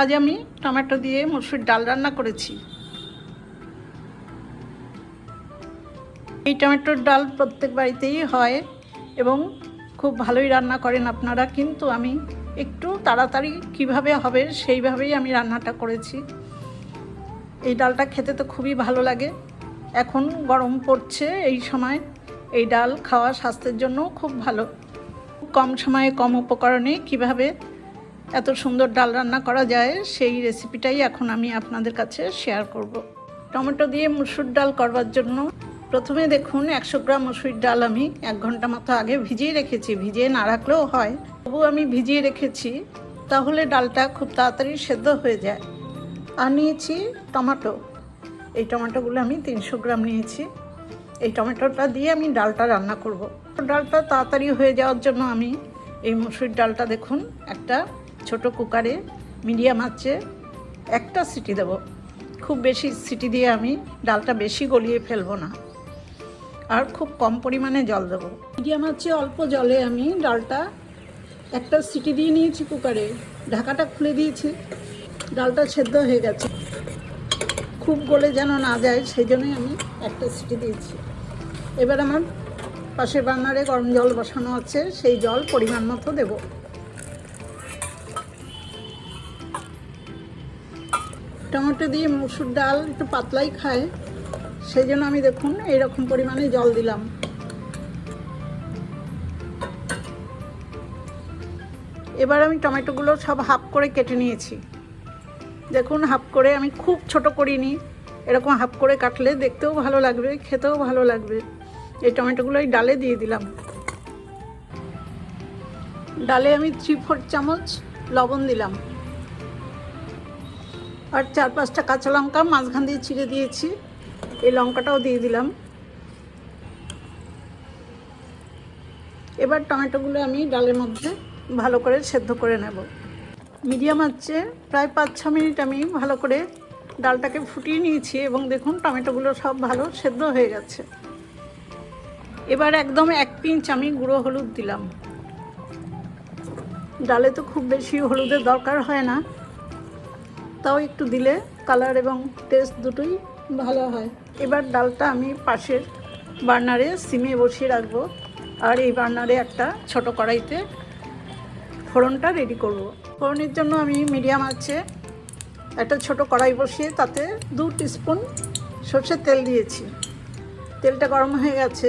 আজ আমি টমেটো দিয়ে মসুর ডাল রান্না করেছি। এই টমেটোর ডাল প্রত্যেক বাড়িতেই হয় এবং খুব ভালোই রান্না করেন আপনারা, কিন্তু আমি একটু তাড়াতাড়ি কিভাবে হবে সেইভাবেই আমি রান্নাটা করেছি। এই ডালটা খেতে তো খুবই ভালো লাগে। এখন গরম পড়ছে, এই সময় এই ডাল খাওয়া স্বাস্থ্যের জন্য খুব ভালো। কম সময়ে কম উপকরণে কিভাবে এত সুন্দর ডাল রান্না করা যায় সেই রেসিপিটাই এখন আমি আপনাদের কাছে শেয়ার করব। টমেটো দিয়ে মসুর ডাল করবার জন্য প্রথমে দেখুন 100 গ্রাম মসুর ডাল আমি 1 ঘন্টা মতো আগে ভিজিয়ে রেখেছি। ভিজিয়ে না রাখলেও হয়, তবু আমি ভিজিয়ে রেখেছি, তাহলে ডালটা খুব তাড়াতাড়ি সেদ্ধ হয়ে যায়। আর নিয়েছি টমেটো। এই টমেটোগুলো আমি 300 গ্রাম নিয়েছি। এই টমেটোটা দিয়ে আমি ডালটা রান্না করব। ডালটা তাড়াতাড়ি হয়ে যাওয়ার জন্য আমি এই মসুর ডালটা দেখুন একটা ছোট কুকারে মিডিয়াম আঁচে একটা সিটি দেব। খুব বেশি সিটি দিয়ে আমি ডালটা বেশি গলিয়ে ফেলবো না, আর খুব কম পরিমাণে জল দেবো। মিডিয়াম আঁচে অল্প জলে আমি ডালটা একটা সিটি দিয়ে নিয়েছি কুকারে, ঢাকাটা খুলে দিয়েছি। ডালটা সেদ্ধ হয়ে গেছে, খুব গলে যেন না যায় সেই জন্যই আমি একটা সিটি দিয়েছি। এবার আমার পাশের বার্নারে গরম জল বসানো আছে, সেই জল পরিমাণ মতো দেব। টমেটো দিয়ে মসুর ডাল একটু পাতলাই খায়, সেই জন্য আমি দেখুন এইরকম পরিমাণে জল দিলাম। এবার আমি টমেটোগুলো সব হাফ করে কেটে নিয়েছি। দেখুন হাফ করে, আমি খুব ছোট করিনি, এরকম হাফ করে কাটলে দেখতেও ভালো লাগবে, খেতেও ভালো লাগবে। এই টমেটোগুলো এই ডালে দিয়ে দিলাম। ডালে আমি 3/4 চামচ লবণ দিলাম, আর 4-5টা কাঁচা লঙ্কা মাঝখান দিয়ে ছিঁড়ে দিয়েছি, এই লঙ্কাটাও দিয়ে দিলাম। এবার টমেটোগুলো আমি ডালের মধ্যে ভালো করে সেদ্ধ করে নেব। মিডিয়াম আঁচে প্রায় 5-6 মিনিট আমি ভালো করে ডালটাকে ফুটিয়ে নিয়েছি এবং দেখুন টমেটোগুলো সব ভালো সেদ্ধ হয়ে গেছে। এবার একদম 1 পিঞ্চ আমি গুঁড়ো হলুদ দিলাম। ডালে তো খুব বেশি হলুদের দরকার হয় না, তাও একটু দিলে কালার এবং টেস্ট দুটোই ভালো হয়। এবার ডালটা আমি পাশের বার্নারে সিমে বসিয়ে রাখবো, আর এই বার্নারে একটা ছোট কড়াইতে ফোড়নটা রেডি করব। ফোড়নের জন্য আমি মিডিয়াম আঁচে একটা ছোট কড়াই বসিয়ে তাতে 2 টিস্পুন সরষের তেল দিয়েছি। তেলটা গরম হয়ে গেছে,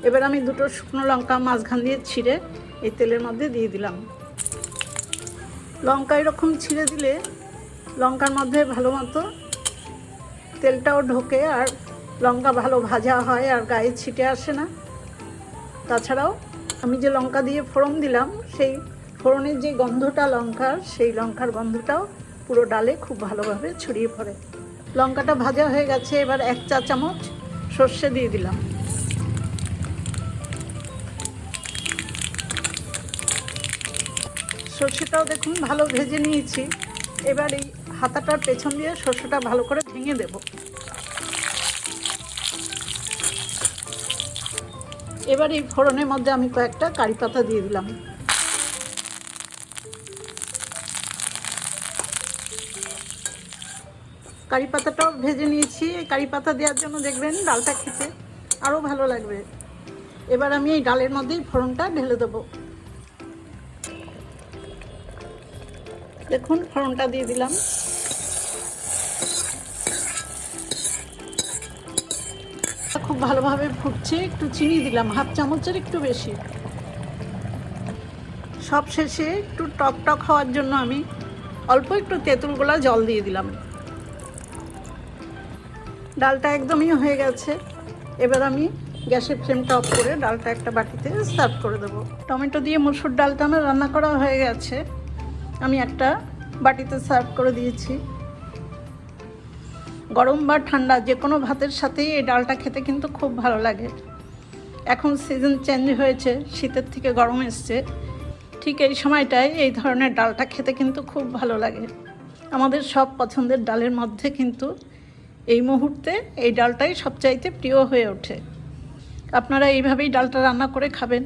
এবার আমি 2টো শুকনো লঙ্কা মাঝখান দিয়ে ছিঁড়ে এই তেলের মধ্যে দিয়ে দিলাম। লঙ্কা এরকম ছিঁড়ে দিলে লঙ্কার মধ্যে ভালো মতো তেলটাও ঢোকে, আর লঙ্কা ভালো ভাজা হয় আর গায়ে ছিটে আসে না। তাছাড়াও আমি যে লঙ্কা দিয়ে ফোড়ন দিলাম, সেই ফোড়নের যে গন্ধটা লঙ্কার, সেই লঙ্কার গন্ধটাও পুরো ডালে খুব ভালোভাবে ছড়িয়ে পড়ে। লঙ্কাটা ভাজা হয়ে গেছে, এবার 1 চা চামচ সর্ষে দিয়ে দিলাম। সর্ষেটাও দেখুন ভালো ভেজে নিয়েছি। এবার এই হাতাটার পেছন দিয়ে সর্ষেটা ভালো করে ভেঙে দেব। এবার এই ফোড়নের মধ্যে আমি কয়েকটা কারি পাতা দিয়ে দিলাম। কারি পাতাটাও ভেজে নিয়েছি। এই কারি পাতা দেওয়ার জন্য দেখবেন ডালটা খেতে আরও ভালো লাগবে। এবার আমি এই ডালের মধ্যেই ফোড়নটা ঢেলে দেবো। দেখুন ফোড়নটা দিয়ে দিলাম। খুব ভালোভাবে ফুটছে, একটু চিনি দিলাম, 1/2 চামচের একটু বেশি। সব শেষে একটু টক টক হওয়ার জন্য আমি অল্প একটু তেঁতুল গোলা জল দিয়ে দিলাম। ডালটা একদমই হয়ে গেছে। এবার আমি গ্যাসের ফ্লেমটা অফ করে ডালটা একটা বাটিতে সার্ভ করে দেবো। টমেটো দিয়ে মসুর ডালটা আমার রান্না করা হয়ে গেছে, আমি একটা বাটিতে সার্ভ করে দিয়েছি। গরম বা ঠান্ডা যে কোনো ভাতের সাথেই এই ডালটা খেতে কিন্তু খুব ভালো লাগে। এখন সিজন চেঞ্জ হয়েছে, শীতের থেকে গরম এসছে, ঠিক এই সময়টায় এই ধরনের ডালটা খেতে কিন্তু খুব ভালো লাগে। আমাদের সব পছন্দের ডালের মধ্যে কিন্তু এই মুহূর্তে এই ডালটাই সবচাইতে প্রিয় হয়ে ওঠে। আপনারা এইভাবেই ডালটা রান্না করে খাবেন।